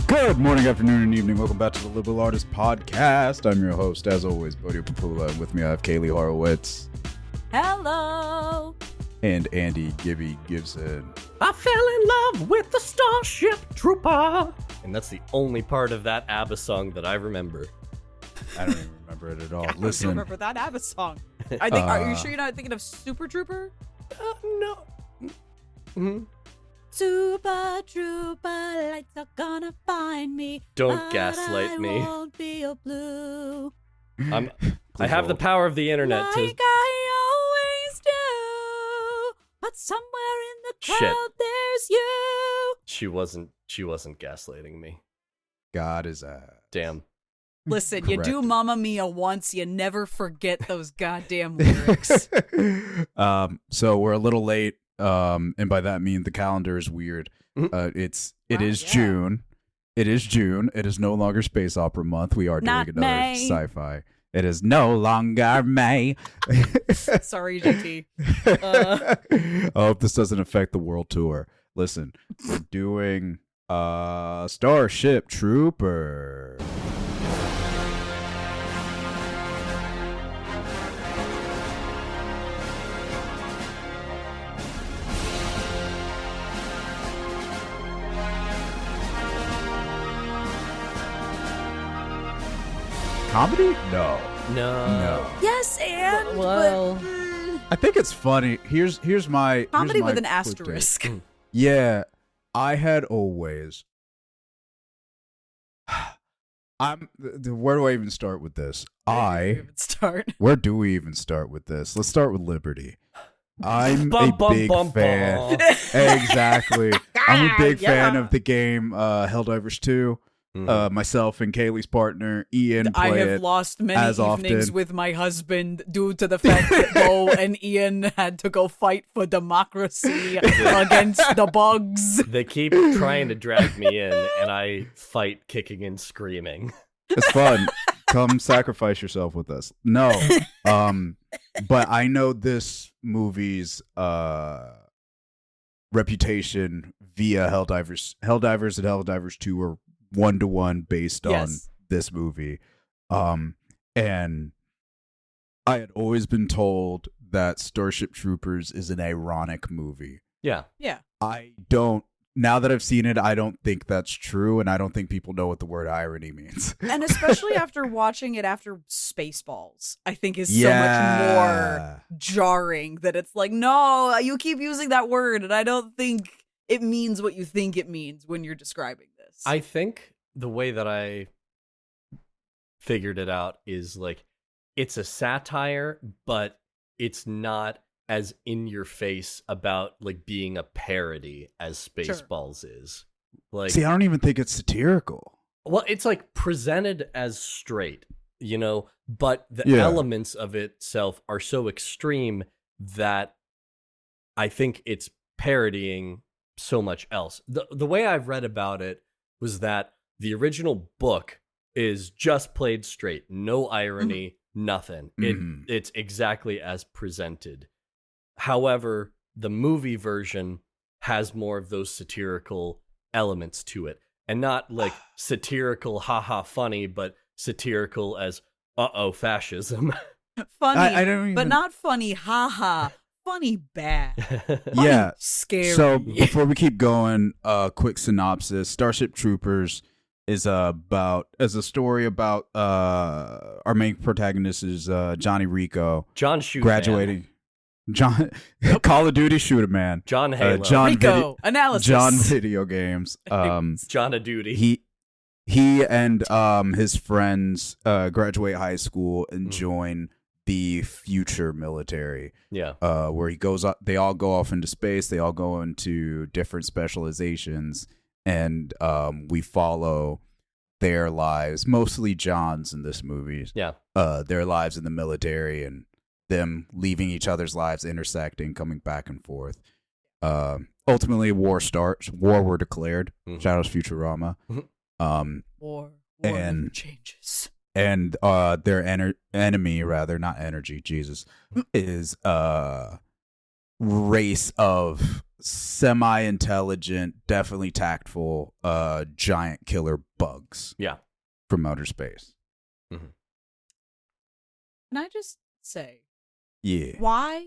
Good morning, afternoon, and evening. Welcome back to the Liberal Artist Podcast. I'm your host, as always, Bodio Papula, and with me I have Kaylie Horowitz. Hello. And Andy Gibby Gibson. I fell in love with the Starship Trooper. And that's the only part of that ABBA song that I remember. I don't even remember it at all. I don't Listen. remember that ABBA song. I think. Are you sure you're not thinking of Super Trooper? No. Mm-hmm. Super Trooper, lights are gonna find me. Don't but gaslight I me. Won't be a blue. I have the power of the internet Like to... I always do. But somewhere in the crowd, Shit. there's you. She wasn't gaslighting me. God is Damn. Listen, you do Correct. Mamma Mia once, you never forget those goddamn lyrics. So we're a little late, and by that I mean the calendar is weird. It is yeah. June. It is June. It is no longer Space Opera Month. We are doing Not another May. sci-fi. It is no longer May. Sorry, JT. I hope this doesn't affect the world tour. Listen, we're doing Starship Troopers. Comedy? No. No. Yes, and Well- but, I think it's funny. Here's my comedy here's my with an quick take. asterisk. Yeah, I had always. Where do I even start with this? Start. Where do we even start with this? Let's start with Liberty. I'm Bum, a bum, big bum, fan. bum. Exactly. I'm a big fan Yeah. of the game Helldivers 2. Myself and Kaylee's partner Ian I play have it lost many as evenings often. with my husband due to the fact that Bo and Ian had to go fight for democracy against the bugs. They keep trying to drag me in, and I fight kicking and screaming. It's fun. Come sacrifice yourself with us. No. But I know this movie's reputation via Helldivers. Helldivers and Helldivers 2 were 1-to-1 based on Yes. this movie. And I had always been told that Starship Troopers is an ironic movie. Yeah. Yeah. Now that I've seen it, I don't think that's true, and I don't think people know what the word irony means. And especially after watching it after Spaceballs, I think is so much more jarring that it's like, no, you keep using that word, and I don't think it means what you think it means when you're describing this. I think the way that I figured it out is like it's a satire, but it's not as in your face about like being a parody as Spaceballs is. Like, See, I don't even think it's satirical. well, it's like presented as straight, you know, but the Yeah. elements of itself are so extreme that I think it's parodying so much else. The way I've read about it was that the original book is just played straight, no irony, nothing. Mhm. It's exactly as presented. However, the movie version has more of those satirical elements to it, and not like satirical haha funny, but satirical as uh-oh fascism. funny, I don't but even- not funny, haha. Funny bad. Funny, Yeah. scary. So before we keep going, quick synopsis: Starship Troopers is a story about our main protagonist is Johnny Rico John Shoot graduating. John Call of Duty Shoot a Man. John Halo. John Rico analysis. John video games. John a duty. He and his friends graduate high school and join the future military. Yeah. Where he goes they all go off into space, they all go into different specializations, and we follow their lives, mostly John's in this movie. Yeah. Their lives in the military and them leaving each other's lives, intersecting, coming back and forth. Ultimately, war starts. War were declared. Mhm. Shadows Futurama. War and- never changes. And their enemy, rather, not energy, Jesus, is race of semi-intelligent, definitely tactful, giant killer bugs. Yeah. From outer space. Mm-hmm. Can I just say, why?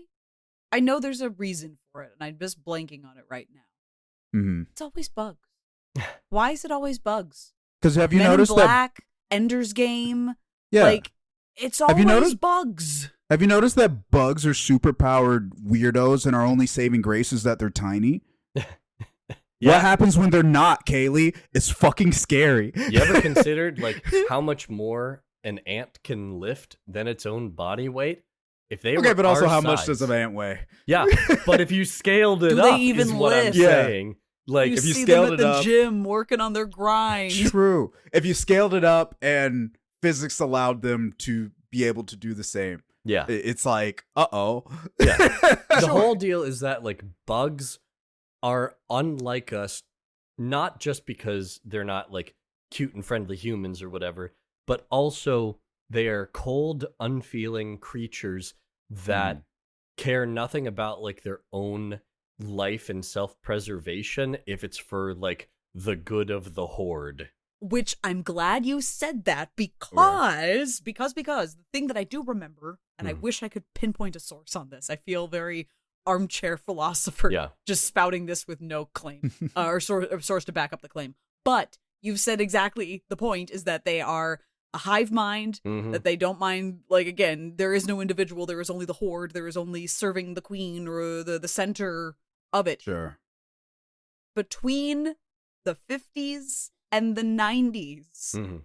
I know there's a reason for it, and I'm just blanking on it right now. Mm-hmm. It's always bugs. Why is it always bugs? Because have you Men noticed in Black, Ender's Game? Yeah. Like, it's always bugs. Have you noticed that bugs are superpowered weirdos and our only saving grace is that they're tiny? Yeah. What happens when they're not, Kaylie? It's fucking scary. You ever considered like how much more an ant can lift than its own body weight? If they were but also how size, much does an ant weigh? Yeah, but if you scaled it Do they up, even is what I'm lift? saying. Like if you see scaled them it at the up, gym working on their grind. True. If you scaled it up and physics allowed them to be able to do the same, yeah, it's like, uh-oh. Yeah. The whole deal is that like bugs are unlike us, not just because they're not like cute and friendly humans or whatever, but also they are cold, unfeeling creatures that care nothing about like their own life and self-preservation if it's for like the good of the horde. Which I'm glad you said that because the thing that I do remember, and I wish I could pinpoint a source on this. I feel very armchair philosopher, just spouting this with no claim or source to back up the claim. But you've said exactly the point is that they are a hive mind, that they don't mind, like, again, there is no individual, there is only the horde, there is only serving the queen or the center of it. Sure. Between the 50s and the 90s,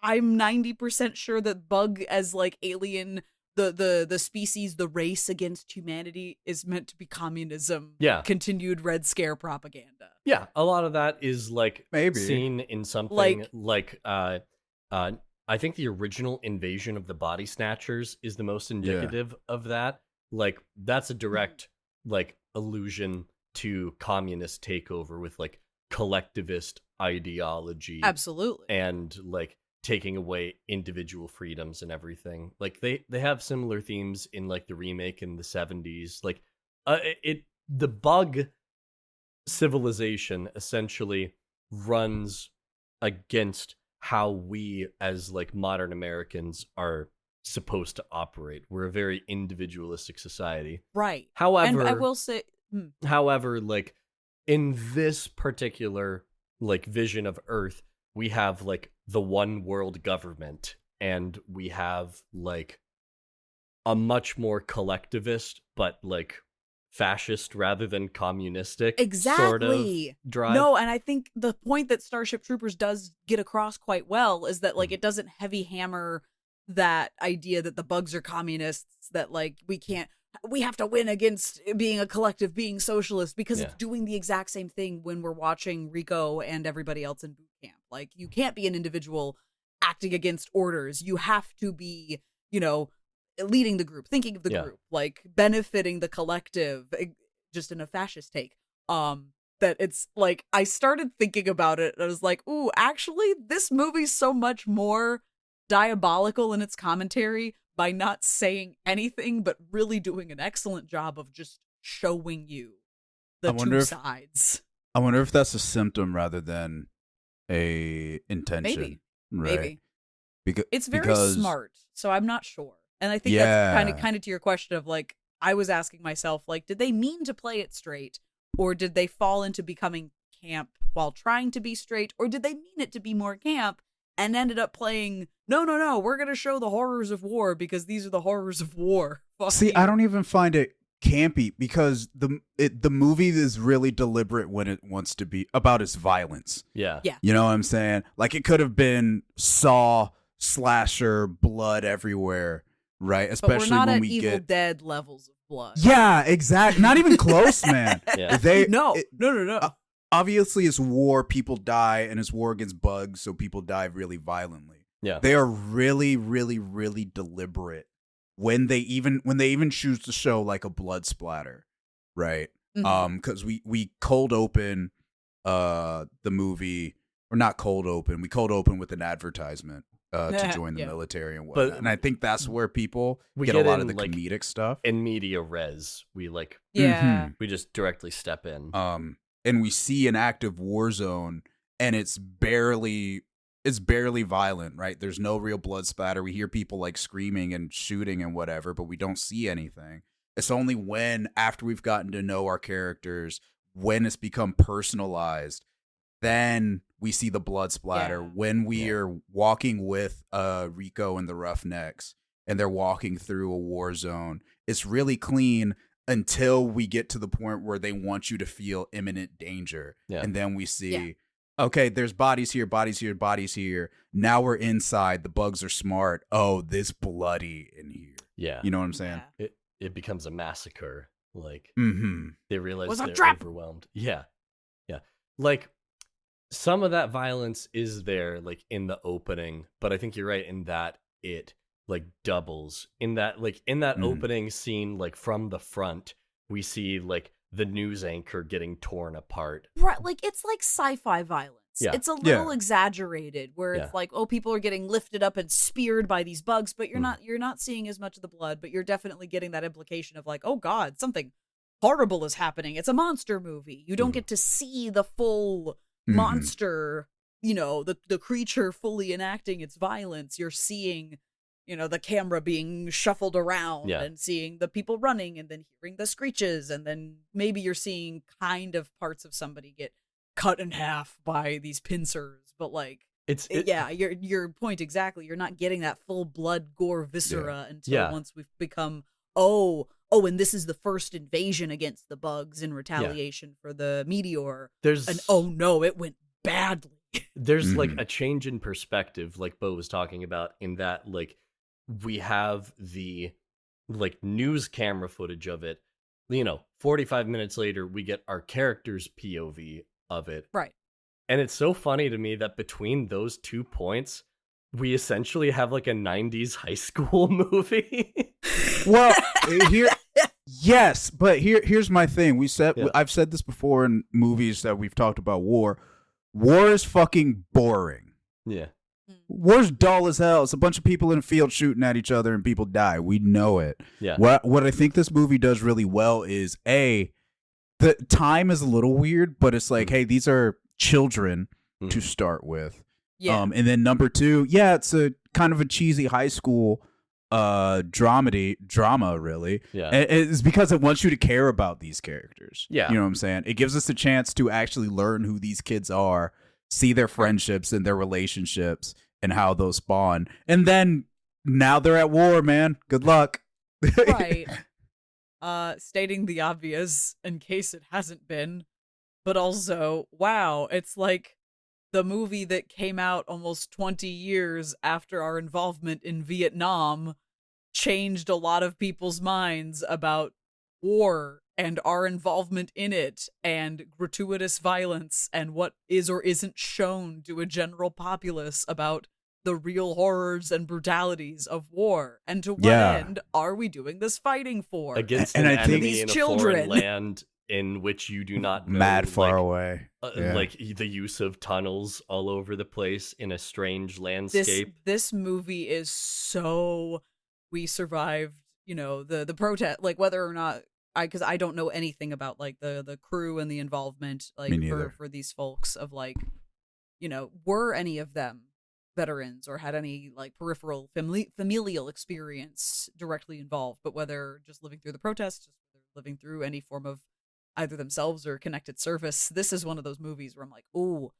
I'm 90% sure that bug as like alien, the species, the race against humanity is meant to be communism. Yeah. Continued Red Scare propaganda. Yeah, a lot of that is like maybe seen in something like I think the original Invasion of the Body Snatchers is the most indicative of that. Like that's a direct like allusion to communist takeover with like collectivist ideology. Absolutely. And like taking away individual freedoms and everything. Like they have similar themes in like the remake in the 70s. Like the bug civilization essentially runs against how we as like modern Americans are supposed to operate. We're a very individualistic society. Right. However, and I will say however, like in this particular like vision of Earth, we have like the one world government, and we have like a much more collectivist but like fascist rather than communistic sort of drive. No, and I think the point that Starship Troopers does get across quite well is that like it doesn't heavy hammer that idea that the bugs are communists, that like we have to win against being a collective, being socialist, because it's doing the exact same thing when we're watching Rico and everybody else in boot camp. Like, you can't be an individual acting against orders. You have to be, you know, leading the group, thinking of the group, like benefiting the collective, just in a fascist take. That it's like, I started thinking about it and I was like, ooh, actually, this movie's so much more diabolical in its commentary by not saying anything, but really doing an excellent job of just showing you the two sides. I wonder if that's a symptom rather than a intention. Maybe. Because it's very smart, so I'm not sure. And I think that's kind of to your question of like, I was asking myself, like, did they mean to play it straight, or did they fall into becoming camp while trying to be straight, or did they mean it to be more camp and ended up playing, no, we're going to show the horrors of war because these are the horrors of war. See, I don't even find it campy because the movie is really deliberate when it wants to be about its violence. Yeah. You know what I'm saying? Like, it could have been Saw, slasher, blood everywhere, right? Especially but we're not when at we Evil get Dead levels of blood. Yeah, exactly. Not even close, man. No. Obviously, it's war. People die, and it's war against bugs, so people die really violently. Yeah, they are really, really, really deliberate when they even choose to show like a blood splatter, right? Because we cold open the movie, or not cold open. We cold open with an advertisement to join the Yeah. military and whatnot. And I think that's where people We get a get lot in, of the like, comedic stuff. In media res, we Yeah. we just directly step in. And we see an active war zone, and it's barely violent, right? There's no real blood splatter. We hear people like screaming and shooting and whatever, but we don't see anything. It's only when, after we've gotten to know our characters, when it's become personalized, then we see the blood splatter. Yeah. When we are walking with Rico and the Roughnecks, and they're walking through a war zone, it's really clean until we get to the point where they want you to feel imminent danger. Yeah. And then we see, okay, there's bodies here, bodies here, bodies here. Now we're inside. The bugs are smart. Oh, this bloody in here. Yeah. You know what I'm saying? Yeah. It becomes a massacre. Like, They realize Was a they're trap! overwhelmed. Yeah. Yeah. Like, some of that violence is there, like, in the opening, but I think you're right in that it, like, doubles. In that opening scene, like, from the front, we see, like, the news anchor getting torn apart. Right, like it's like sci-fi violence. Yeah. It's a little exaggerated, where it's like, oh, people are getting lifted up and speared by these bugs, but you're not seeing as much of the blood, but you're definitely getting that implication of like, oh God, something horrible is happening. It's a monster movie. You don't get to see the full monster, the creature fully enacting its violence. You're seeing, the camera being shuffled around and seeing the people running and then hearing the screeches. And then maybe you're seeing kind of parts of somebody get cut in half by these pincers. But like, your point exactly. You're not getting that full blood, gore, viscera until once we've become, and this is the first invasion against the bugs in retaliation for the meteor. It went badly. There's like a change in perspective, like Bo was talking about, in that like we have the like news camera footage of it. 45 minutes later, we get our character's POV of it. Right. And it's so funny to me that between those 2 points, we essentially have like a 90s high school movie. Well, but here's my thing. I've said this before in movies that we've talked about war. War is fucking boring. Yeah. War's dull as hell. It's a bunch of people in a field shooting at each other and people die. We know it. Yeah. What I think this movie does really well is the time is a little weird, but it's like, hey, these are children to start with. Yeah. And then number 2, it's a kind of a cheesy high school drama, really. Yeah. And it's because it wants you to care about these characters. Yeah. You know what I'm saying? It gives us a chance to actually learn who these kids are, see their friendships and their relationships and how those spawn. And then now they're at war, man. Good luck. Right. Stating the obvious in case it hasn't been, but also, wow, it's like the movie that came out almost 20 years after our involvement in Vietnam changed a lot of people's minds about war and our involvement in it and gratuitous violence and what is or isn't shown to a general populace about the real horrors and brutalities of war. And to what end are we doing this fighting for? Against and an I think enemy these in children. a foreign land in which you do not know, mad far away. Like the use of tunnels all over the place in a strange landscape. This movie is so, we survived, the protest, like whether or not, because I don't know anything about like the crew and the involvement, like for these folks of like, were any of them veterans or had any like peripheral familial experience directly involved, but whether just living through the protests, just living through any form of either themselves or connected service, this is one of those movies where I'm like, oh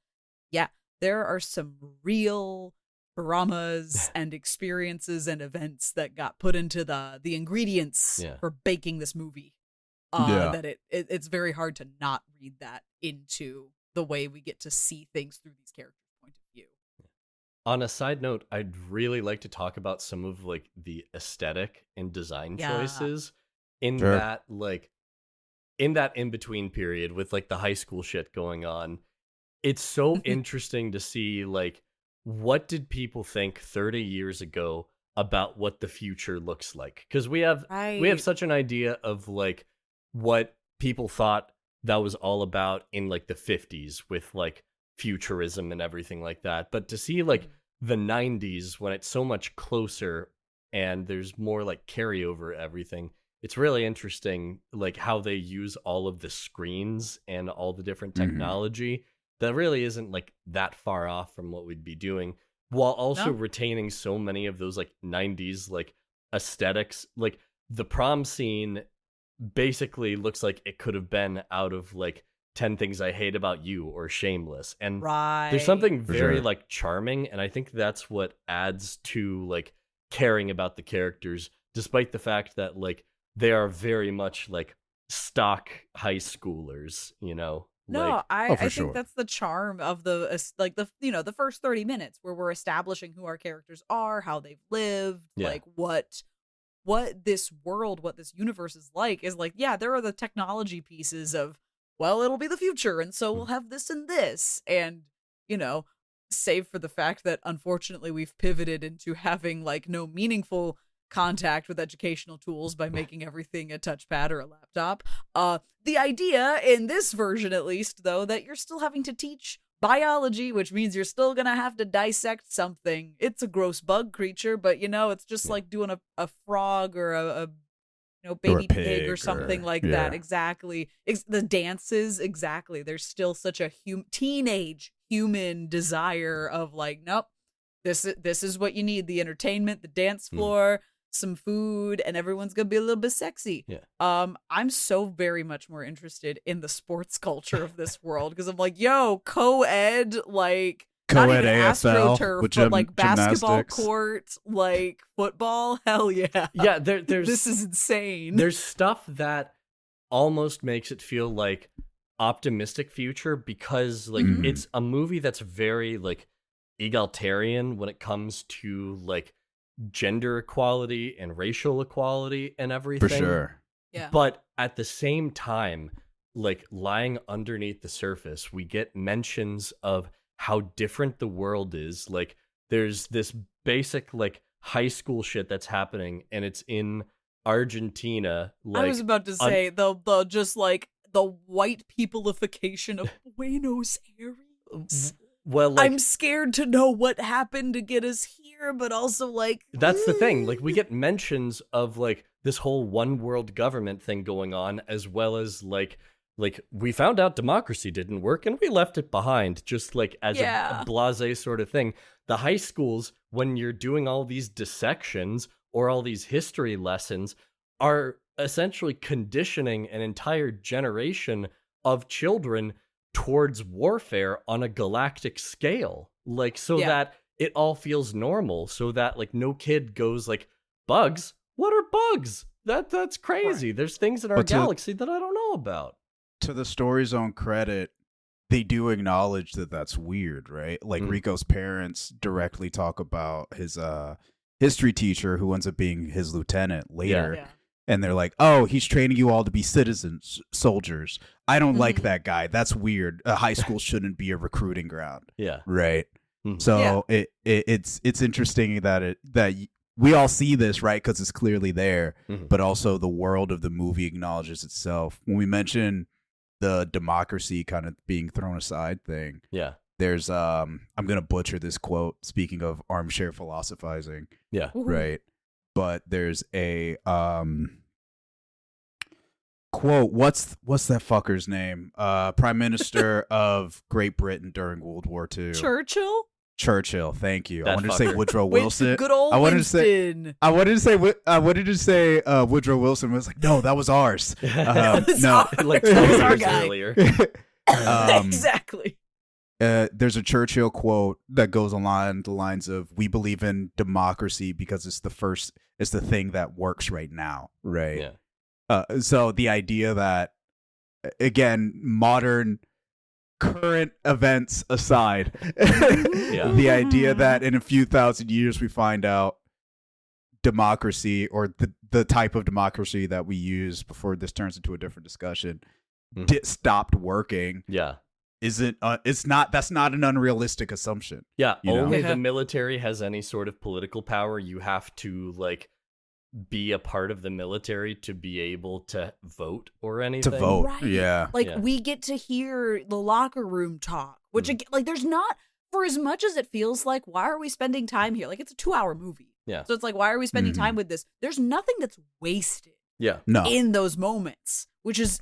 yeah, there are some real dramas and experiences and events that got put into the ingredients for baking this movie. That it's very hard to not read that into the way we get to see things through these characters' point of view. On a side note, I'd really like to talk about some of like the aesthetic and design choices in that like in that in-between period with like the high school shit going on. It's so interesting to see like what did people think 30 years ago about what the future looks like? Because we have such an idea of like what people thought that was all about in like the 50s with like futurism and everything like that. But to see like the 90s when it's so much closer and there's more like carryover everything. It's really interesting, like how they use all of the screens and all the different technology that really isn't like that far off from what we'd be doing, while also retaining so many of those like 90s like aesthetics. Like the prom scene basically looks like it could have been out of like 10 Things I Hate About You or Shameless. And there's something very like charming, and I think that's what adds to like caring about the characters, despite the fact that like they are very much like stock high schoolers, you know? No, like, I think that's the charm of the like the the first 30 minutes where we're establishing who our characters are, how they've lived, like what this world, what this universe is like, yeah, there are the technology pieces of, well, it'll be the future, and so we'll have this and this, and save for the fact that unfortunately we've pivoted into having like no meaningful contact with educational tools by making everything a touchpad or a laptop. The idea in this version, at least, though, that you're still having to teach biology, which means you're still gonna have to dissect something. It's a gross bug creature, but it's just like doing a frog or a baby pig or something like that. Exactly. The dances, exactly. There's still such a teenage human desire of like, nope, this is what you need: the entertainment, the dance floor, some food, and everyone's gonna be a little bit sexy. I'm so very much more interested in the sports culture of this world, because I'm like, yo, co-ed, like co-ed AFL, AStroTurf, but like basketball court, like football. Hell yeah. Yeah, there's this is insane. There's stuff that almost makes it feel like optimistic future, because like it's a movie that's very like egalitarian when it comes to like gender equality and racial equality and everything. For sure. Yeah. But at the same time, like lying underneath the surface, we get mentions of how different the world is. Like there's this basic like high school shit that's happening, and it's in Argentina. Like, I was about to say the just like the white peopleification of Buenos Aires. Well, like, I'm scared to know what happened to get us here, but also like that's the thing. Like we get mentions of like this whole one world government thing going on, as well as like we found out democracy didn't work and we left it behind, just like as a blasé sort of thing. The high schools, when you're doing all these dissections or all these history lessons, are essentially conditioning an entire generation of children towards warfare on a galactic scale, like so that it all feels normal, so that like no kid goes like, bugs? What are bugs? That's crazy. Right. There's things in our galaxy that I don't know about. To the Story Zone credit, they do acknowledge that that's weird, right? Like Rico's parents directly talk about his history teacher, who ends up being his lieutenant later. Yeah. And they're like, oh, he's training you all to be citizens, soldiers. I don't like that guy. That's weird. A high school shouldn't be a recruiting ground. Yeah. Right. So it's interesting that we all see this, right? Because it's clearly there, but also the world of the movie acknowledges itself. When we mention the democracy kind of being thrown aside thing, there's I'm gonna butcher this quote. Speaking of armchair philosophizing, right. But there's a quote. What's that fucker's name? Prime Minister of Great Britain during World War II. Churchill. Thank you. I wanted to say Woodrow Wilson. Good old Winston. I wanted to say Woodrow Wilson. Was like, no, that was ours. No, like 12 years earlier. Exactly. There's a Churchill quote that goes along the lines of, we believe in democracy because it's the thing that works right now, right? Yeah. So the idea that, again, current events aside, the idea that in a few thousand years we find out democracy, or the type of democracy that we use before this turns into a different discussion, stopped working. Yeah. That's not an unrealistic assumption. Yeah, only the military has any sort of political power. You have to like be a part of the military to be able to vote or anything. To vote, right. We get to hear the locker room talk, which like there's not for as much as it feels like, why are we spending time here? Like, it's a 2-hour movie. Yeah. So it's like, why are we spending time with this? There's nothing that's wasted in those moments, which is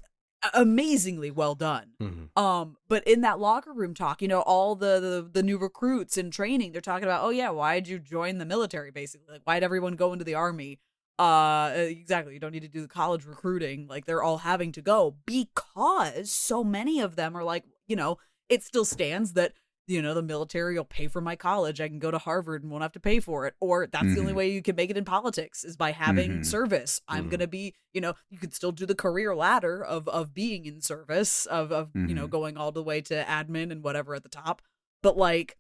amazingly well done. But in that locker room talk, you know, all the new recruits in training, they're talking about, oh yeah, why'd you join the military, basically? Like, why'd everyone go into the army? Exactly, you don't need to do the college recruiting. Like, they're all having to go because so many of them are like, you know, it still stands that, you know, the military will pay for my college. I can go to Harvard and won't have to pay for it. Or that's the only way you can make it in politics is by having service. I'm going to be, you know, you could still do the career ladder of being in service, of you know, going all the way to admin and whatever at the top. But like,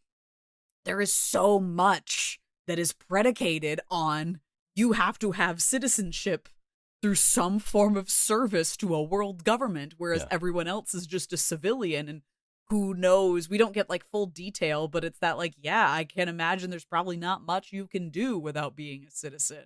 there is so much that is predicated on you have to have citizenship through some form of service to a world government, whereas everyone else is just a civilian. And who knows? We don't get like full detail, but it's that like, yeah, I can imagine there's probably not much you can do without being a citizen.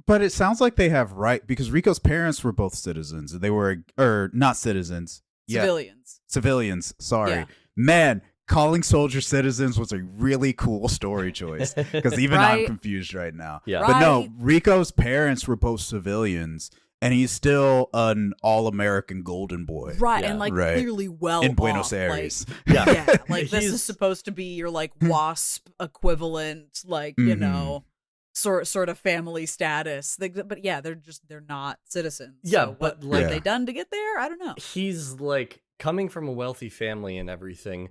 But it sounds like they have because Rico's parents were both citizens. They were, or not citizens. Civilians. Civilians. Sorry. Yeah. Man, calling soldiers citizens was a really cool story choice because even I'm confused right now. Yeah. But no, Rico's parents were both civilians. And he's still an all-American golden boy. Right, and like clearly well in Buenos off. Aires. Like, like this is supposed to be your like WASP equivalent, like, you know, sort of family status. But yeah, they're not citizens. Yeah, so but what have they done to get there? I don't know. He's like coming from a wealthy family and everything,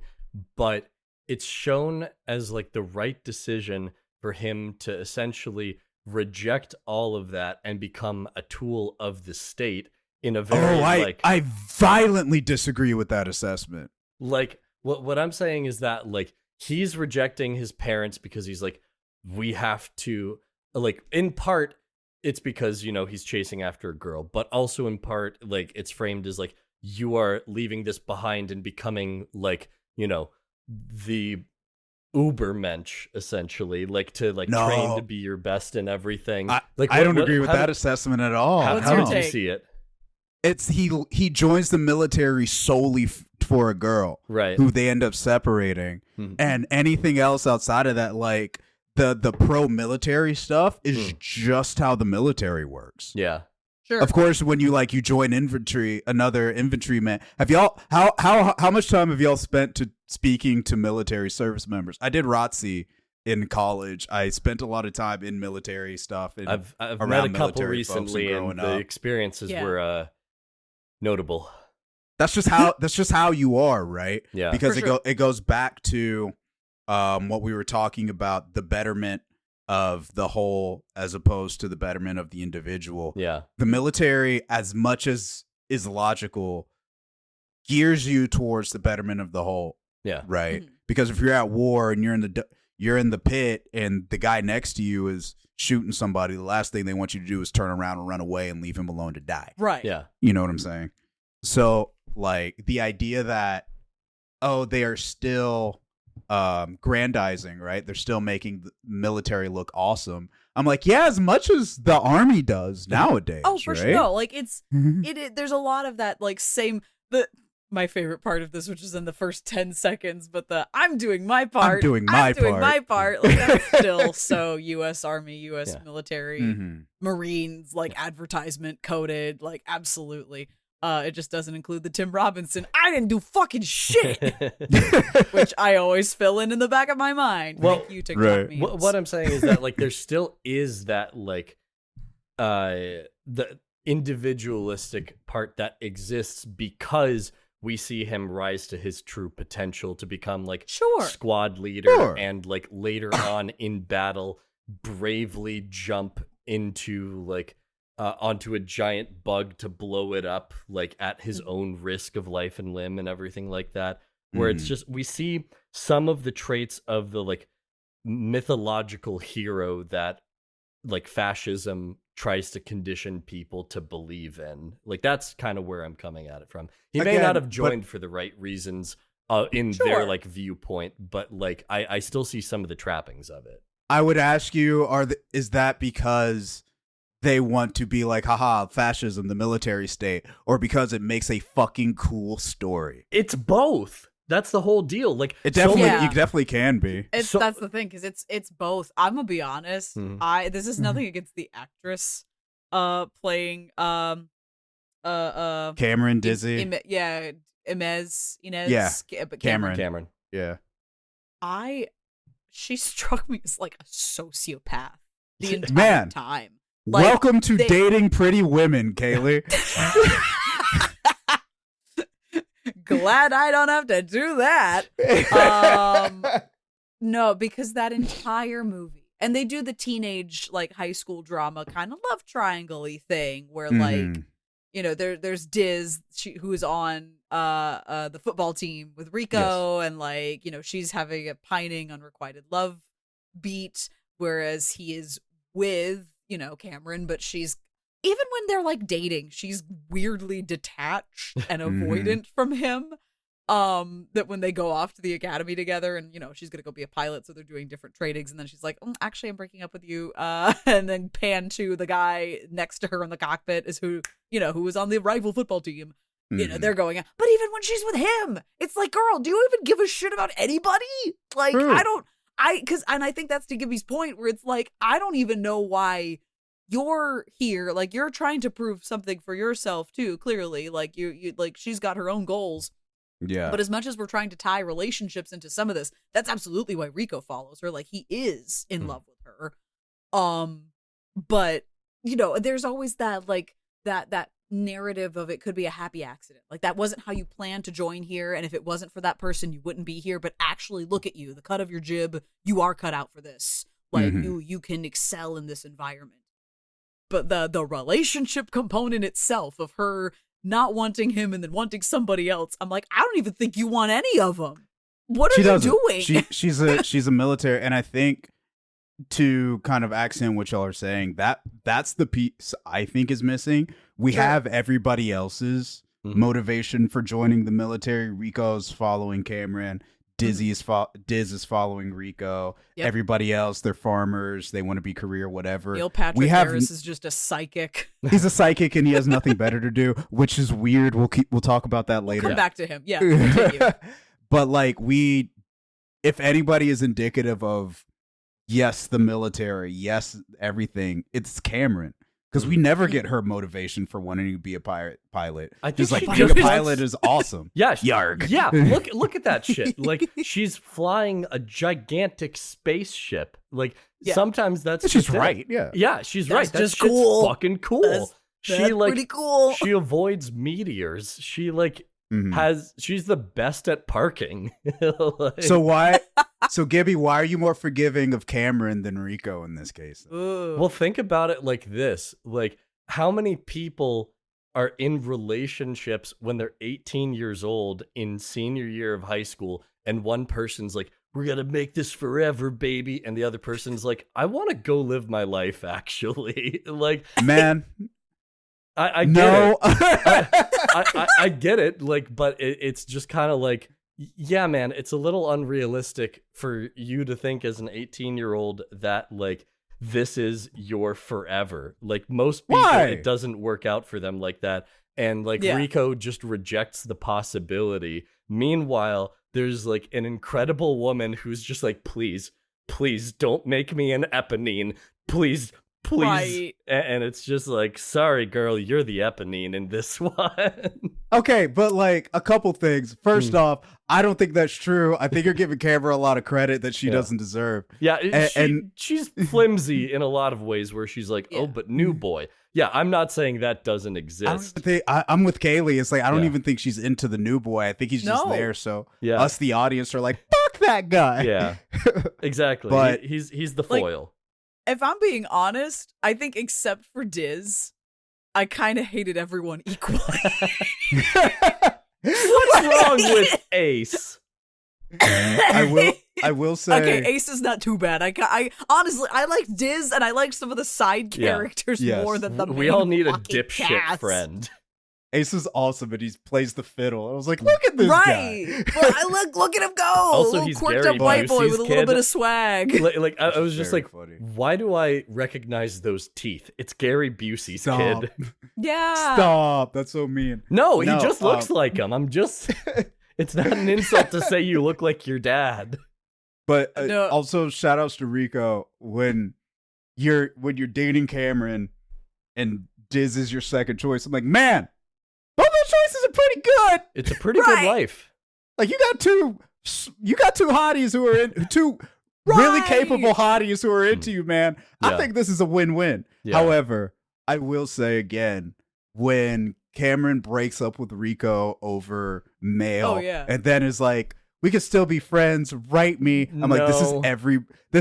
but it's shown as like the right decision for him to essentially reject all of that and become a tool of the state in a very I violently disagree with that assessment. Like what I'm saying is that like he's rejecting his parents because he's like, we have to, like, in part it's because, you know, he's chasing after a girl, but also in part like it's framed as like you are leaving this behind and becoming like, you know, the Ubermensch, essentially, like to like train to be your best in everything. I don't agree with that assessment at all. How did you see it? It's he joins the military solely for a girl, right? Who they end up separating, and anything else outside of that, like the pro military stuff, is just how the military works. Yeah. Sure. Of course, when you join infantry, another infantryman. Have y'all how much time have y'all spent to speaking to military service members? I did ROTC in college. I spent a lot of time in military stuff. And I've met a couple recently, and the experiences were notable. That's just how you are, right? Yeah, because it goes back to what we were talking about, the betterment of the whole as opposed to the betterment of the individual. Yeah. The military, as much as is logical, gears you towards the betterment of the whole. Yeah. Right? Because if you're at war and you're in the pit and the guy next to you is shooting somebody, the last thing they want you to do is turn around and run away and leave him alone to die. Right. Yeah. You know what I'm saying? So, like, the idea that, they are still grandizing, right? They're still making the military look awesome. I'm like, yeah, as much as the army does nowadays. Oh, for right? sure. No, like there's a lot of that, like my favorite part of this, which is in the first 10 seconds, but I'm doing my part. I'm doing my part. Like, that's still so U.S. Army, U.S. military, Marines, like advertisement coded, like absolutely. It just doesn't include the Tim Robinson, I didn't do fucking shit, which I always fill in the back of my mind. Well, thank you, TikTok memes. What I'm saying is that, like, there still is that, like, the individualistic part that exists because we see him rise to his true potential to become, like, squad leader and, like, later on in battle, bravely jump into, like, onto a giant bug to blow it up, like at his own risk of life and limb and everything like that, where it's just, we see some of the traits of the like mythological hero that like fascism tries to condition people to believe in. Like, that's kind of where I'm coming at it from. He may not have joined for the right reasons in their like viewpoint, but like I still see some of the trappings of it. I would ask you, is that because they want to be like, haha, fascism, the military state, or because it makes a fucking cool story? It's both. That's the whole deal. Like It definitely, Yeah. you definitely can be. That's the thing, because it's both. I'm gonna be honest. This is nothing against the actress, playing Cameron Dizzy. Inez. Yeah. But Cameron. Yeah. She struck me as like a sociopath the entire Man. time. Like, Welcome to dating pretty women, Kaylie. Glad I don't have to do that. No, because that entire movie, and they do the teenage like high school drama kind of love triangle-y thing where like, you know, there's Diz, who is on the football team with Rico, and like, you know, she's having a pining unrequited love beat, whereas he is with, you know, Cameron, but she's, even when they're like dating, she's weirdly detached and avoidant from him. That when they go off to the academy together, and you know, she's gonna go be a pilot, so they're doing different trainings, and then she's like, actually, I'm breaking up with you. And then pan to the guy next to her in the cockpit is who was on the rival football team. You know, they're going, but even when she's with him, it's like, girl, do you even give a shit about anybody? Like, I think that's to Gibby's point, where it's like, I don't even know why you're here. Like, you're trying to prove something for yourself too, clearly. Like, you like, she's got her own goals. Yeah. But as much as we're trying to tie relationships into some of this, that's absolutely why Rico follows her. Like, he is in love with her. But, you know, there's always that, like, that narrative of it could be a happy accident. Like, that wasn't how you planned to join here, and if it wasn't for that person, you wouldn't be here. But actually, look at you, the cut of your jib, you are cut out for this. Like, you can excel in this environment. But the relationship component itself of her not wanting him and then wanting somebody else, I'm like, I don't even think you want any of them. What are you doing? She's a military, and I think, to kind of accent what y'all are saying, that's the piece I think is missing. We have everybody else's motivation for joining the military. Rico's following Cameron. Diz is following Rico. Yep. Everybody else, they're farmers. They want to be career whatever. Neil Patrick Harris is just a psychic. He's a psychic, and he has nothing better to do, which is weird. We'll talk about that later. We'll come back to him. Yeah, continue. But like, if anybody is indicative of, yes, the military, yes, everything, it's Cameron. Because we never get her motivation for wanting to be a pilot. I think just like, being a pilot is awesome. Yeah, Yarg. Yeah, look at that shit. Like, she's flying a gigantic spaceship. Like, sometimes that's she's right. Yeah, yeah, she's that's right. That's just cool. Fucking cool. That's pretty cool. She avoids meteors. She like she's the best at parking. Like, So Gibby, why are you more forgiving of Cameron than Rico in this case? Well, think about it like this. Like, how many people are in relationships when they're 18 years old in senior year of high school, and one person's like, we're going to make this forever, baby. And the other person's like, I want to go live my life, actually. Like, man, I get it. I get it. Like, but it's just kind of like, yeah, man, it's a little unrealistic for you to think as an 18-year-old that, like, this is your forever. Like, most people, it doesn't work out for them like that. And, like, Rico just rejects the possibility. Meanwhile, there's, like, an incredible woman who's just like, please don't make me an Eponine. Please. Right. And it's just like, sorry, girl, you're the Eponine in this one. Okay, but like, a couple things. First off, I don't think that's true. I think you're giving Canberra a lot of credit that she doesn't deserve. Yeah, and she's flimsy in a lot of ways where she's like, oh, but new boy. Yeah, I'm not saying that doesn't exist. I'm with Kaylie. It's like, I don't even think she's into the new boy. I think he's just there. So us, the audience, are like, fuck that guy. Yeah, exactly. But he's the foil. If I'm being honest, I think except for Diz, I kind of hated everyone equally. What's wrong with Ace? I will say. Okay, Ace is not too bad. I honestly, I like Diz, and I like some of the side characters more than the main. We all need a dipshit dipshit friend. Ace is awesome, and he plays the fiddle. I was like, look at this guy. Well, look at him go. Also, he's quirked Gary up white boy Busey's with a little bit of swag. Like I was just like, funny. Why do I recognize those teeth? It's Gary Busey's kid. Yeah. Stop. That's so mean. No, he just looks like him. I'm just... It's not an insult to say you look like your dad. But No. also shout outs to Rico when you're dating Cameron and Diz is your second choice. I'm like, man, both those choices are pretty good. It's a pretty good life. Like you got two hotties who are two really capable hotties who are into you, man. Yeah. I think this is a win-win. Yeah. However, I will say again, when Cameron breaks up with Rico over mail, and then is like, we can still be friends, write me. I'm like, this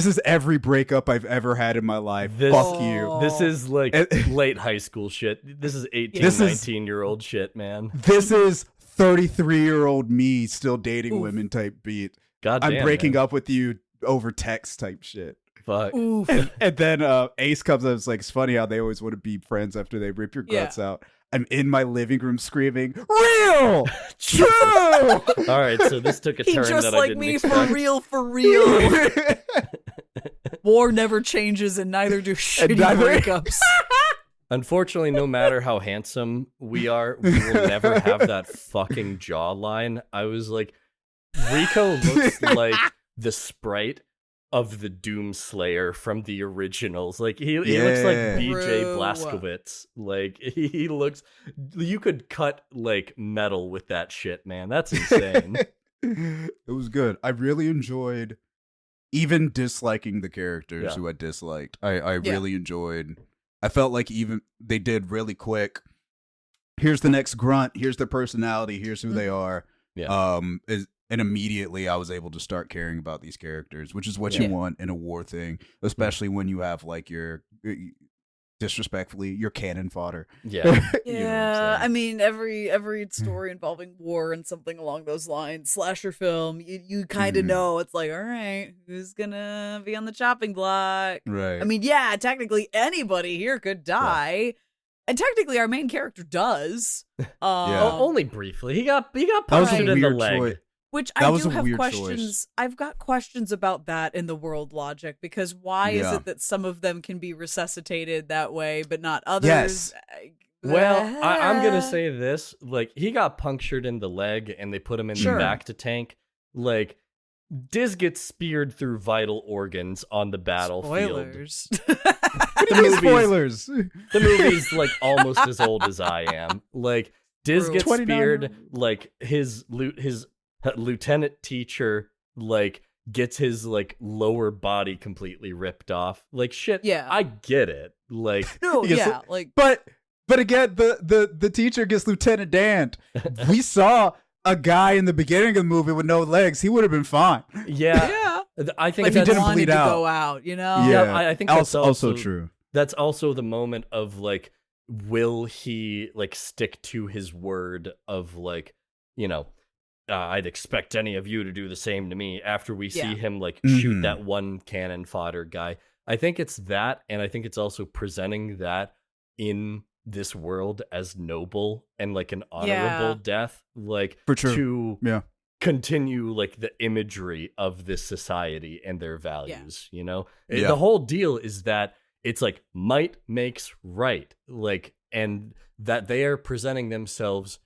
is every breakup I've ever had in my life. Fuck you. This is like late high school shit. This is 18, 19-year-old shit, man. This is 33-year-old me still dating women type beat. God I'm damn, breaking man. up with you over text type shit. Fuck. And then Ace comes up. It's like, it's funny how they always want to be friends after they rip your guts out. I'm in my living room screaming, real, true. All right, so this took a turn just that like I didn't me, expect. for real. War never changes, and neither do shitty breakups. Unfortunately, no matter how handsome we are, we will never have that fucking jawline. I was like, Rico looks like the sprite of the Doomslayer from the originals. Like he looks like BJ True. Blazkowicz. Like he looks, you could cut like metal with that shit, man. That's insane. It was good. I really enjoyed even disliking the characters who I disliked. I really enjoyed. I felt like even they did really quick. Here's the next grunt. Here's their personality. Here's who they are. Yeah. And immediately I was able to start caring about these characters, which is what you want in a war thing, especially when you have like your disrespectfully your cannon fodder. Yeah. Yeah, You know what I'm saying? I mean, every story involving war and something along those lines, slasher film, you kind of know it's like, all right, who's gonna be on the chopping block? Right. I mean, yeah, technically anybody here could die, and technically our main character does. Only briefly. He got that was punched a in the weird leg. choice. Which That I was do a have weird questions. choice. I've got questions about that in the world logic, because why is it that some of them can be resuscitated that way, but not others? Yes. Well, I'm gonna say this: like he got punctured in the leg, and they put him in the back to tank. Like Diz gets speared through vital organs on the battlefield. Spoilers. Spoilers. The movie's like almost as old as I am. Like Diz gets 29. speared. Like his lieutenant teacher like gets his like lower body completely ripped off. Like shit. Yeah. I get it. Like No, He gets- yeah, like But again, the teacher gets Lieutenant Dan. We saw a guy in the beginning of the movie with no legs. He would have been fine. yeah. I think like he that's didn't wanted bleed to out. go out, you know? Yeah, I think that's also true. That's also the moment of like, will he like stick to his word of like, you know, I'd expect any of you to do the same to me after we see him like shoot that one cannon fodder guy. I think it's that, and I think it's also presenting that in this world as noble and like an honorable death, like For sure. to continue like the imagery of this society and their values. You know, the whole deal is that it's like might makes right, like, and that they are presenting themselves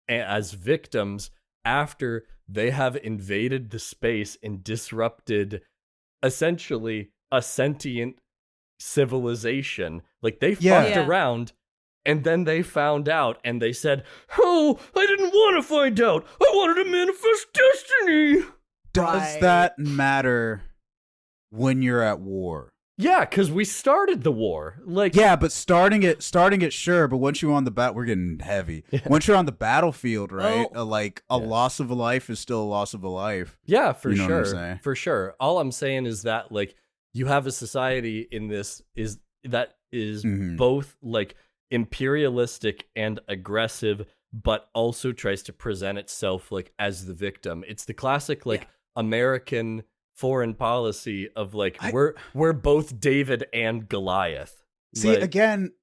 as victims after they have invaded the space and disrupted essentially a sentient civilization. Like they fucked around, and then they found out, and they said, "Oh, I didn't want to find out. I wanted to manifest destiny." Does that matter when you're at war? Yeah, because we started the war. Like, Yeah, but starting it, sure. But once you're on the we're getting heavy. Once you're on the battlefield, right? A loss of a life is still a loss of a life. yeah, for You know what I'm sure, saying? for sure. All I'm saying is that like you have a society in this is both like imperialistic and aggressive, but also tries to present itself like as the victim. It's the classic like American foreign policy of like we're both David and Goliath. See, Like, again,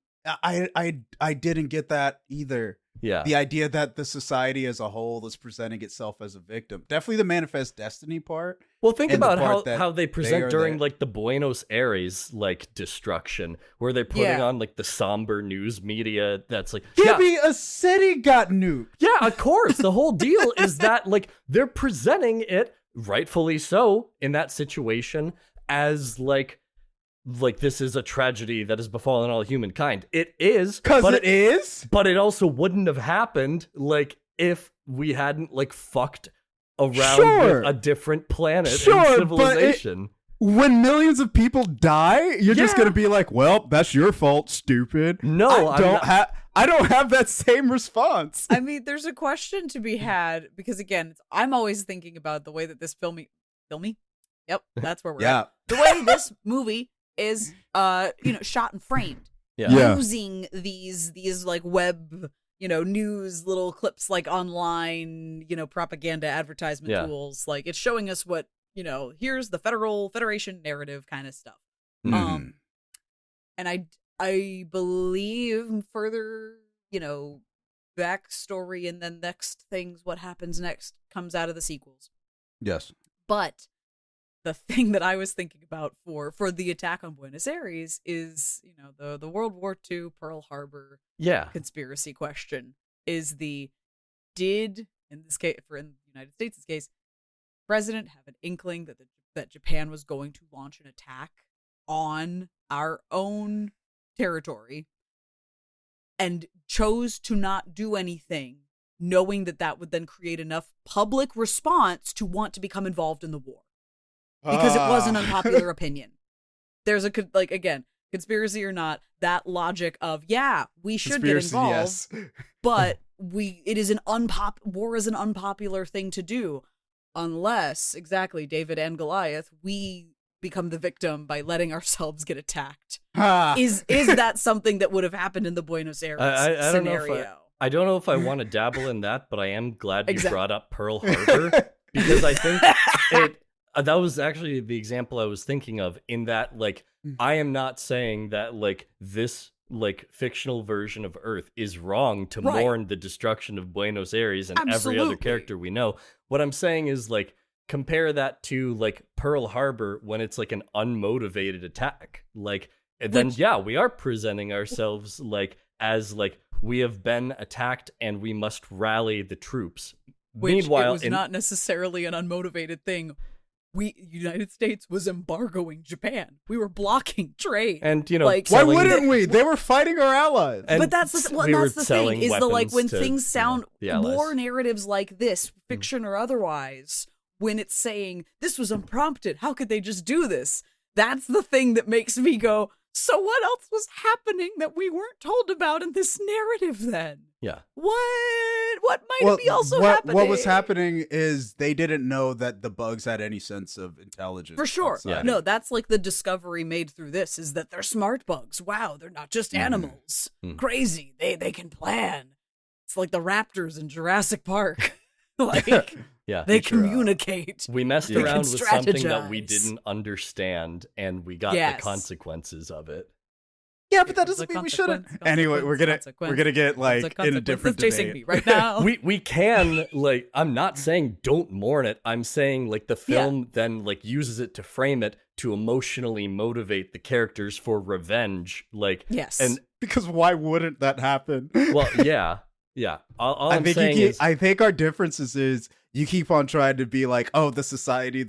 I didn't get that either. Yeah. The idea that the society as a whole is presenting itself as a victim. Definitely the manifest destiny part. Well, think and the about part that how they present are during there. like the Buenos Aires like destruction, where they're putting on like the somber news media that's like, Gibby, a city got nuked. yeah, of course. The whole deal is that like they're presenting it, rightfully so, in that situation as like this is a tragedy that has befallen all humankind. It is, Because it is. but it also wouldn't have happened like if we hadn't like fucked around Sure. with a different planet Sure, and but civilization. When millions of people die, you're just Yeah. gonna be like, "Well, that's your fault, stupid." No, I don't have that same response. I mean, there's a question to be had because again, I'm always thinking about the way that this filmy? Yep, that's where we're Yeah. at. The way this movie is, shot and framed, Yeah. using these like web, news little clips like online, propaganda advertisement tools. Like it's showing us what, here's the Federation narrative kind of stuff. Mhm. And I believe further, backstory and then next things, what happens next comes out of the sequels. Yes. But the thing that I was thinking about for the attack on Buenos Aires is, the World War II Pearl Harbor conspiracy question is did, in this case, in the United States' case, president have an inkling that Japan was going to launch an attack on our own territory and chose to not do anything, knowing that would then create enough public response to want to become involved in the war? Because it was an unpopular opinion. There's again, conspiracy or not, that logic of, we should get involved, yes. but war is an unpopular thing to do unless, exactly, David and Goliath, we become the victim by letting ourselves get attacked. Is that something that would have happened in the Buenos Aires I scenario? I don't know if I want to dabble in that, but I am glad you brought up Pearl Harbor because I think that was actually the example I was thinking of, in that, like, I am not saying that, like, this, like, fictional version of Earth is wrong to mourn the destruction of Buenos Aires and every other character we know. What I'm saying is, like, compare that to, like, Pearl Harbor when it's, like, an unmotivated attack. Like, and then, we are presenting ourselves, like, as, like, we have been attacked and we must rally the troops. Which Meanwhile, it was not necessarily an unmotivated thing. United States was embargoing Japan. We were blocking trade. And, like, why wouldn't we? They were fighting our allies. But that's the thing, is when things sound, war narratives like this, fiction or otherwise, when it's saying, this was unprompted, how could they just do this? That's the thing that makes me go, so what else was happening that we weren't told about in this narrative then? Yeah. What might be also happening? What was happening is they didn't know that the bugs had any sense of intelligence. For sure. No, that's like the discovery made through this, is that they're smart bugs. Wow, they're not just animals. Crazy. They can plan. It's like the raptors in Jurassic Park. Like, they communicate. We messed around with something that we didn't understand, and we got the consequences of it. Yeah, but that doesn't mean we shouldn't. Anyway, we're gonna get like in a different debate. Chasing me right now. we can, like, I'm not saying don't mourn it. I'm saying, like, the film then, like, uses it to frame it to emotionally motivate the characters for revenge. Like, and because why wouldn't that happen? Well, yeah. All I'm saying is, I think our differences is you keep on trying to be like, oh, the society.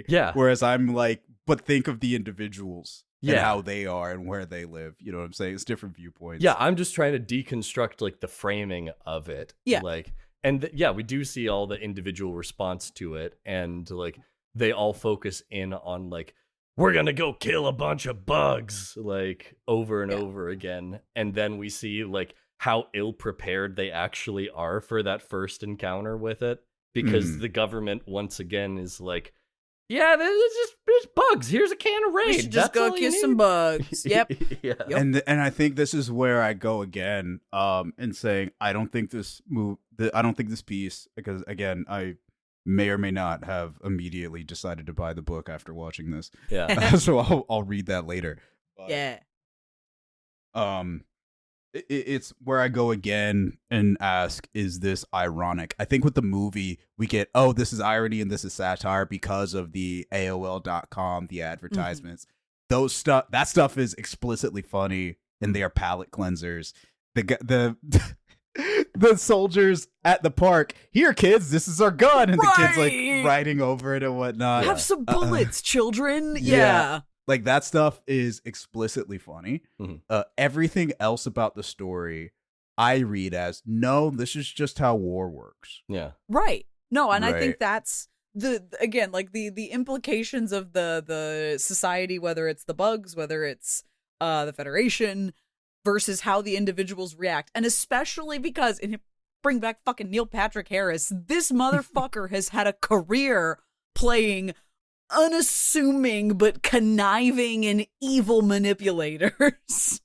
Yeah. Whereas I'm like, but think of the individuals. And how they are and where they live. You know what I'm saying? It's different viewpoints. Yeah, I'm just trying to deconstruct, like, the framing of it. Yeah. Like, and we do see all the individual response to it, and, like, they all focus in on, like, we're gonna go kill a bunch of bugs, like, over and over again. And then we see, like, how ill-prepared they actually are for that first encounter with it. Because the government, once again, is like, there's bugs. Here's a can of Raid. We should just go kill some bugs. Yep. And I think this is where I go again, in saying I don't think this piece, because again, I may or may not have immediately decided to buy the book after watching this. Yeah. So I'll read that later. But, it's where I go again and ask, is this ironic? I think with the movie, we get, oh, this is irony and this is satire because of the AOL.com, the advertisements. That stuff is explicitly funny and they are palate cleansers. The the soldiers at the park, here, kids, this is our gun. And the kids like riding over it and whatnot. Have some bullets, children. Yeah. Like, that stuff is explicitly funny. Everything else about the story, I read as, no, this is just how war works. Yeah. Right. No, and I think that's the implications of the society, whether it's the bugs, whether it's the Federation, versus how the individuals react. And especially because, and bring back fucking Neil Patrick Harris, this motherfucker has had a career playing unassuming but conniving and evil manipulators.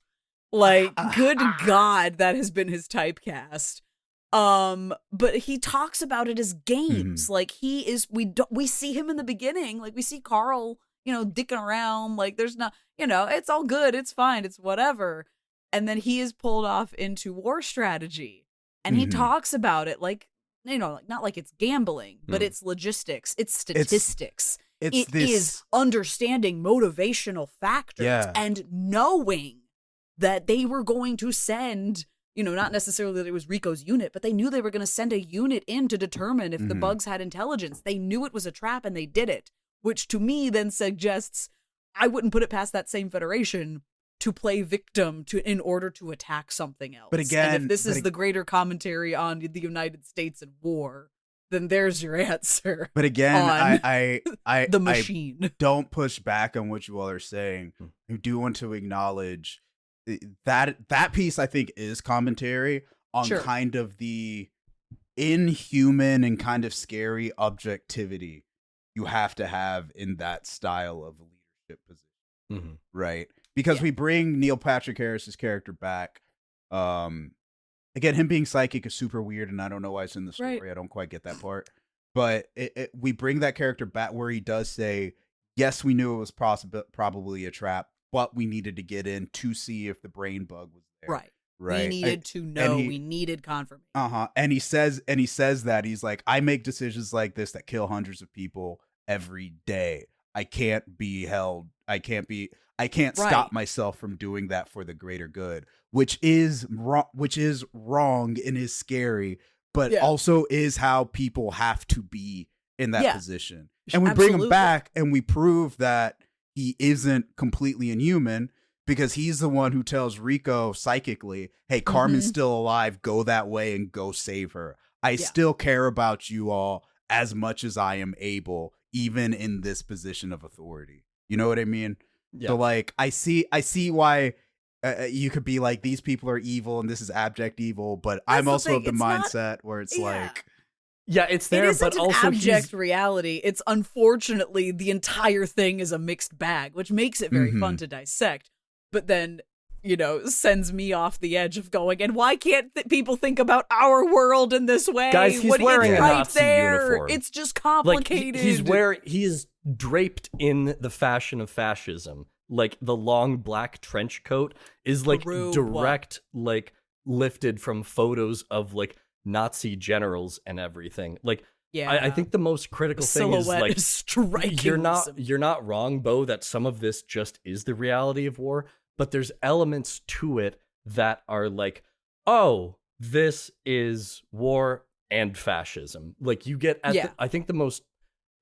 Like, good God, that has been his typecast. But he talks about it as games. Like, he is, we see him in the beginning, like we see Carl, dicking around, like there's not, it's all good, it's fine, it's whatever. And then he is pulled off into war strategy, and he talks about it like, not like it's gambling, but it's logistics, it's statistics. It is understanding motivational factors and knowing that they were going to send, not necessarily that it was Rico's unit, but they knew they were going to send a unit in to determine if the bugs had intelligence. They knew it was a trap and they did it, which to me then suggests I wouldn't put it past that same Federation to play victim in order to attack something else. But again, and if this is the greater commentary on the United States and war, then there's your answer. But again, I the machine. I don't push back on what you all are saying. I do want to acknowledge that piece, I think, is commentary on kind of the inhuman and kind of scary objectivity you have to have in that style of leadership position. Right? Because we bring Neil Patrick Harris's character back. Again, him being psychic is super weird, and I don't know why it's in the story. I don't quite get that part. But we bring that character back where he does say, yes, we knew it was probably a trap, but we needed to get in to see if the brain bug was there. Right. We needed to know. We needed confirmation. And he says that he's like, I make decisions like this that kill hundreds of people every day. I can't be held. I can't stop myself from doing that for the greater good, which is wrong and is scary, but also is how people have to be in that position. And we bring him back and we prove that he isn't completely inhuman, because he's the one who tells Rico psychically, hey, Carmen's still alive, go that way and go save her. I still care about you all as much as I am able, even in this position of authority. You know what I mean? Yeah. So like, I see why you could be like, these people are evil and this is abject evil, but I'm also of the mindset where it's like, yeah, it's there, but also abject reality. It's unfortunately the entire thing is a mixed bag, which makes it very fun to dissect. But then, sends me off the edge of going, and why can't people think about our world in this way? Guys, he's wearing a Nazi uniform. It's just complicated. Like, he is draped in the fashion of fascism. Like, the long black trench coat is like direct, like, lifted from photos of like Nazi generals and everything. Like, I think the most critical thing is like, striking. You're not wrong, Bo, that some of this just is the reality of war. But there's elements to it that are like, oh, this is war and fascism. Like, you get I think the most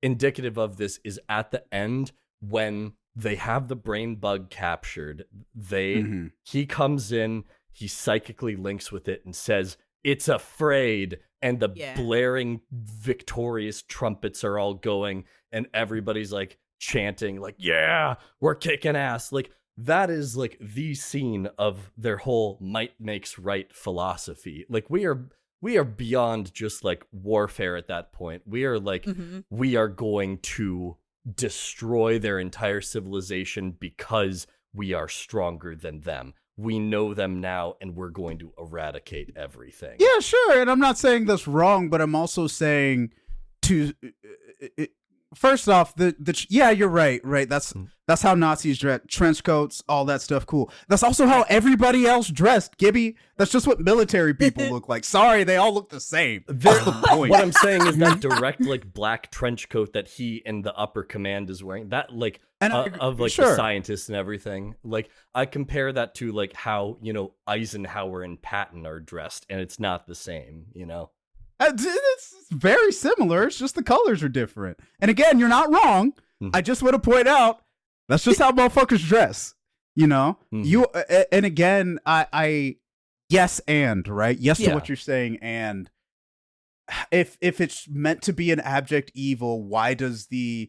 indicative of this is at the end when they have the brain bug captured. He comes in, he psychically links with it and says, it's afraid. And the blaring victorious trumpets are all going, and everybody's like chanting, like, yeah, we're kicking ass. Like, that is like the scene of their whole might makes right philosophy. Like, we are beyond just like warfare at that point. We are like, we are going to destroy their entire civilization because we are stronger than them. We know them now, and we're going to eradicate everything. Yeah, sure. And I'm not saying that's wrong, but I'm also saying first off, yeah, you're right. That's how Nazis dress, trench coats, all that stuff. Cool. That's also how everybody else dressed, Gibby. That's just what military people look like. Sorry, they all look the same. That's the point. What I'm saying is that direct like black trench coat that he and the upper command is wearing, that like of like the scientists and everything. Like I compare that to like how, you know, Eisenhower and Patton are dressed, and it's not the same, you know. It's very similar. It's just the colors are different. And again, you're not wrong. I just want to point out that's just how motherfuckers dress. You know, you and again, I yes and right. Yes to what you're saying. And if it's meant to be an abject evil, why does the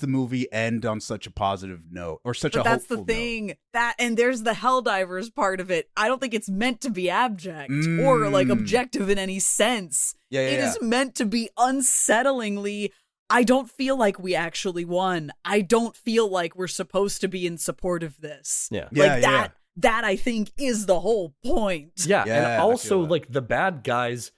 movie end on such a positive note or such a hopeful note? That's the thing. And there's the Helldivers part of it. I don't think it's meant to be abject or like objective in any sense. It is meant to be unsettlingly. I don't feel like we actually won. I don't feel like we're supposed to be in support of this. That I think is the whole point. And also like the bad guys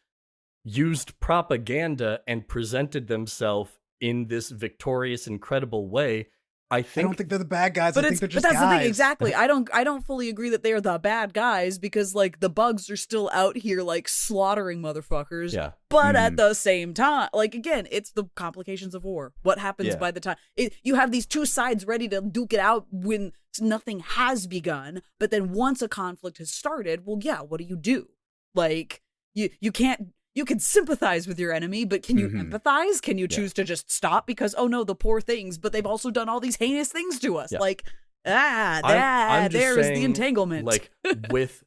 used propaganda and presented themselves in this victorious, incredible way. I don't think they're the bad guys. I think they're just guys. But that's the thing, exactly. I don't fully agree that they are the bad guys because like the bugs are still out here like slaughtering motherfuckers. Yeah. But at the same time, like again, it's the complications of war. What happens by the time you have these two sides ready to duke it out when nothing has begun, but then once a conflict has started, well, yeah, what do? Like you can't. You can sympathize with your enemy, but can you empathize? Can you choose to just stop because, oh no, the poor things, but they've also done all these heinous things to us. Like, there's the entanglement. Like with,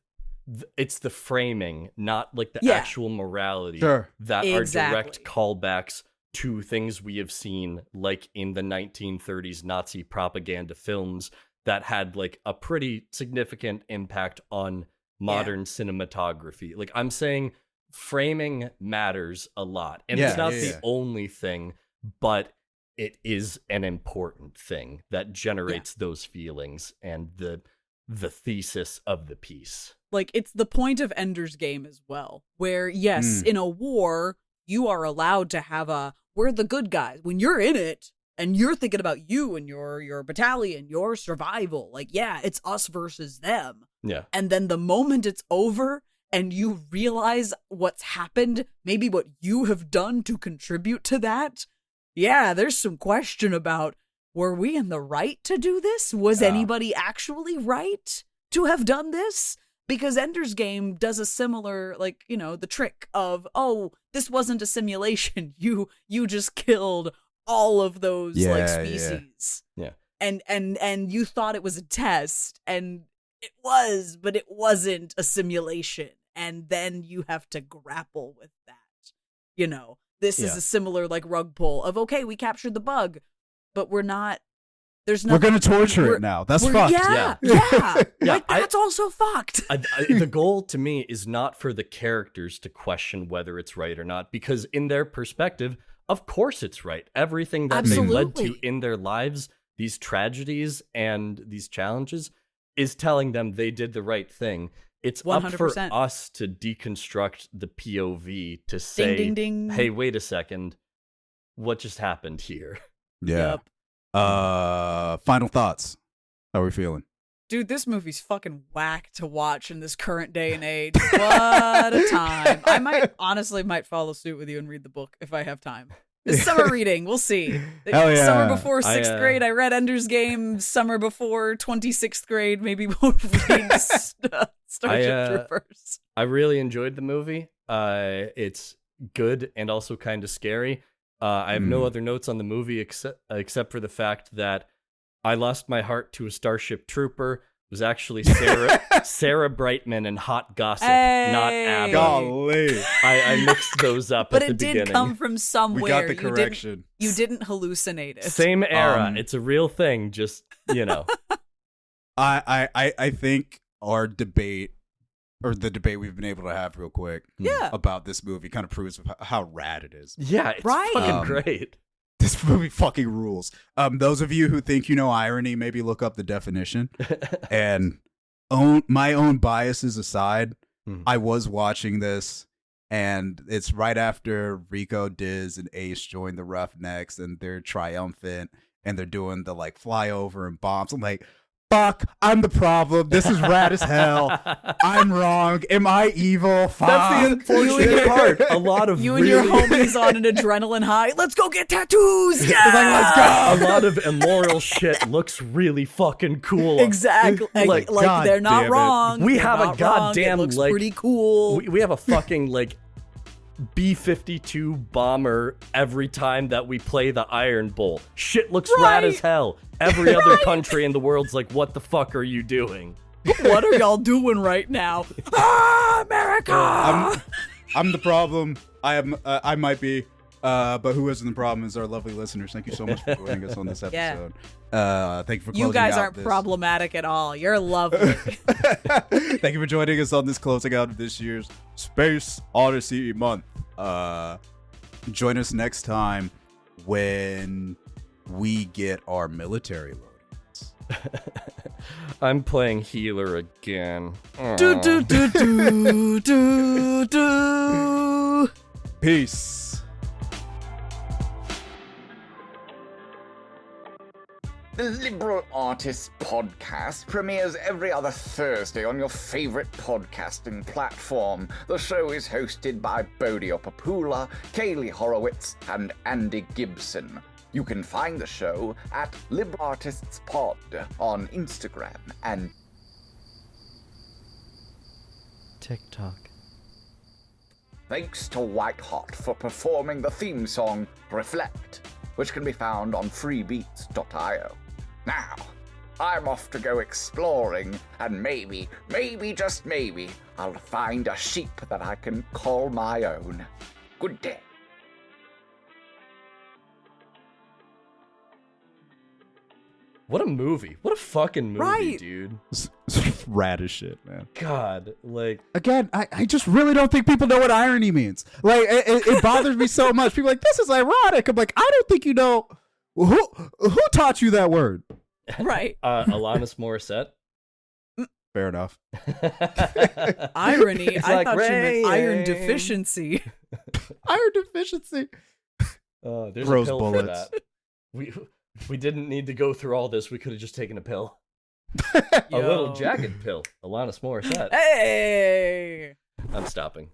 it's the framing, not like the actual morality that are direct callbacks to things we have seen, like in the 1930s Nazi propaganda films that had like a pretty significant impact on modern cinematography. Like I'm saying, framing matters a lot, and it's not the only thing, but it is an important thing that generates those feelings and the thesis of the piece. Like it's the point of Ender's Game as well, where yes, in a war you are allowed to have we're the good guys when you're in it and you're thinking about you and your battalion, your survival. Like it's us versus them. And then the moment it's over and you realize what's happened, maybe what you have done to contribute to that, there's some question about, were we in the right to do this? Was anybody actually right to have done this? Because Ender's Game does a similar, like, you know, the trick of, oh, this wasn't a simulation. You just killed all of those species. And you thought it was a test, and it was, but it wasn't a simulation. And then you have to grapple with that. You know, this is a similar like rug pull of, okay, we captured the bug, but we're not, there's nothing. We're going to torture it now. That's fucked. Like, that's also fucked. The goal to me is not for the characters to question whether it's right or not, because in their perspective, of course it's right. Everything that they led to in their lives, these tragedies and these challenges, is telling them they did the right thing. It's 100%. Up for us to deconstruct the POV to say, ding, ding, ding. Hey, wait a second. What just happened here? Yeah. Final thoughts. How are we feeling? Dude, this movie's fucking whack to watch in this current day and age. What a time. I might follow suit with you and read the book if I have time. It's summer reading. We'll see. Hell yeah. Summer before 6th grade, I read Ender's Game. Summer before 26th grade, maybe we'll read Starship Troopers. I really enjoyed the movie. It's good and also kind of scary. I have no other notes on the movie except for the fact that I lost my heart to a Starship Trooper. It was actually Sarah Brightman and Hot Gossip, not Abby. Golly. I mixed those up but at the beginning. But it did come from somewhere. We got the correction. You didn't hallucinate it. Same era. It's a real thing, just, you know. I think our debate, or the debate we've been able to have real quick about this movie kind of proves how rad it is. Yeah, it's fucking great. This movie fucking rules. Those of you who think you know irony, maybe look up the definition. And my own biases aside, I was watching this And it's right after Rico, Diz, and Ace join the Roughnecks, and they're triumphant, and they're doing the like flyover and bombs. I'm like, fuck, I'm the problem. This is rad as hell. I'm wrong. Am I evil? Fuck. That's the unfortunate part. A lot of you and your homies on an adrenaline high. Let's go get tattoos. Yeah, let's go. A lot of immoral shit looks really fucking cool. Exactly. Like they're not wrong. We They're have a not goddamn, wrong. It looks like, pretty cool. We have a fucking like B-52 bomber every time that we play the Iron Bowl. Shit looks rad as hell. Every other country in the world's like, what the fuck are you doing? What are y'all doing right now? Ah, America! I'm the problem. I might be. But who isn't the problem is our lovely listeners. Thank you so much for joining us on this episode. Thank you for closing out. You guys aren't problematic at all. You're lovely. Thank you for joining us on this closing out of this year's Space Odyssey month. Join us next time when we get our military loadings. I'm playing healer again. Do do do do do do. Peace. The Liberal Artists Podcast premieres every other Thursday on your favorite podcasting platform. The show is hosted by Bodio, Kaylie Horowitz, and Andy Gibson. You can find the show at Liberal Artists Pod on Instagram and TikTok. Thanks to White Hot for performing the theme song Reflect, which can be found on freebeats.io. Now, I'm off to go exploring, and maybe, just maybe, I'll find a sheep that I can call my own. Good day. What a movie. What a fucking movie, Right. dude. It's rad as shit, man. God, like... Again, I just really don't think people know what irony means. Like, it bothers me so much. People are like, this is ironic. I'm like, I don't think you know. Who taught you that word? Right. Alanis Morissette. Fair enough. Irony. It's I like thought you meant iron rain. deficiency. Iron deficiency. There's Rose a pill bullets. for that. We didn't need to go through all this. We could have just taken a pill. A little jagged pill. Alanis Morissette. Hey! I'm stopping.